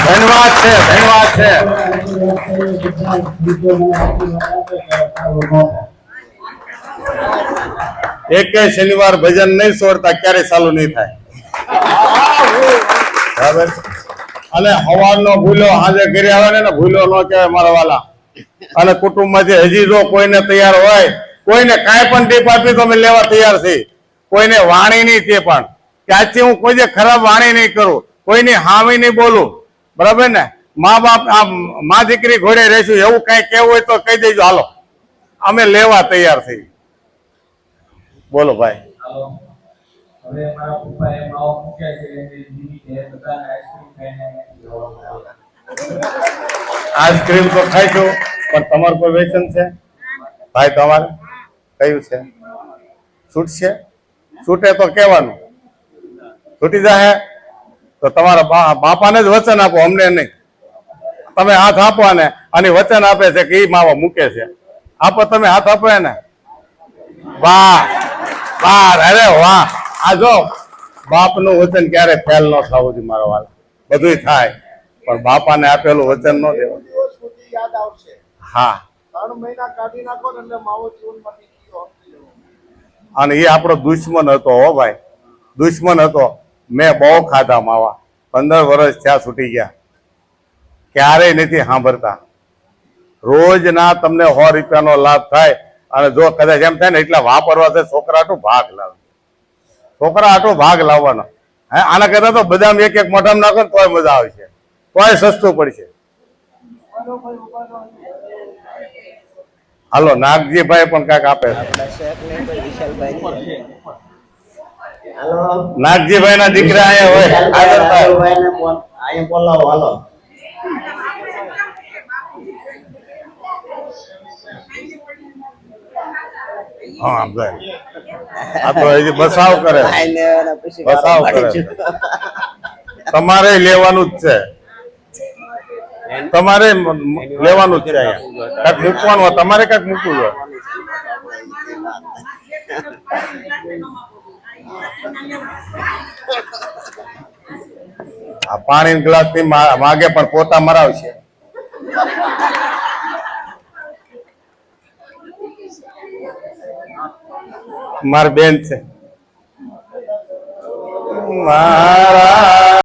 ધન્યવાદ છે, ધન્યવાદ છે. એક શનિવાર ભજન નહીં છોડતા, ક્યારે ચાલુ નહીં થાય. બરાબર. અને હવાનો ભૂલો હાજે ઘરે આવે ને ભૂલો ન કહેવાય મારા વાલા. અને કુટુંબમાંથી હજી જો કોઈને તૈયાર હોય, કોઈને કાંઈ પણ ટીપ આપી તો અમે લેવા તૈયાર છીએ. કોઈને વાણી નહીં તે પણ ત્યાંથી હું કોઈ ખરાબ વાણી નહીં કરું, કોઈની હામી નહીં બોલું. બરાબર ને? મા બાપ મા દીકરી ઘોડે રહેશું એવું કઈ કેવું હોય તો કહી દેજો, હાલો અમે લેવા તૈયાર થઈ. બોલો ભાઈ. આઈસ્ક્રીમ તો ખાઈશું, પણ તમારું કોઈ વ્યસન છે ભાઈ? તમારે કયું છે? છૂટશે? છૂટે તો કહેવાનું, છૂટી જાય તો તમારા બાપાને જ વચન આપો, અમને નહીં. તમે હાથ આપો ને અને વચન આપે છે કે એ માવા મૂકે છે, આપો તમે હાથ આપો ને. વાહ વાહ, અરે વાહ. આ જો બાપનું વચન ક્યારે ફેલ ન થવું જોઈએ મારા વાળા. બધું થાય પણ બાપાને આપેલું વચન ન દેવું. હા, અને એ આપણો દુશ્મન હતો હો ભાઈ, દુશ્મન હતો. મેં બહુ ખાધા માવા, 15 વર્ષ થયા છૂટી ગયા, ક્યારેય નથી સાંભળતા. રોજ ના તમને 100 રૂપિયાનો લાભ થાય, અને જો કદાચ એમ થાય ને એટલે વાપરવા છે છોકરા આટલું ભાગ લાવે, છોકરા આટલું ભાગ લાવવાનો. હે, આના કરતા તો બદામ એક એક મોઢામાં નાખો ને તોય મજા આવશે, તોય સસ્તું પડશે. હાલો નાગજીભાઈ પણ કાંઈક આપે છે. નાગજીભાઈ ના દીકરા અહીંયા હોય, હા ભાઈ. આ તો હજી બસાવ કરે, બસાવ કરે. તમારે લેવાનું જ છે, તમારે લેવાનું જ છે. કાંઈક મૂકવાનું, તમારે કાંઈક મૂકવું હોય. આ પાણી ગ્લાસ થી માગે પણ પોતા મરાવશે. મારી બેન છે મારા.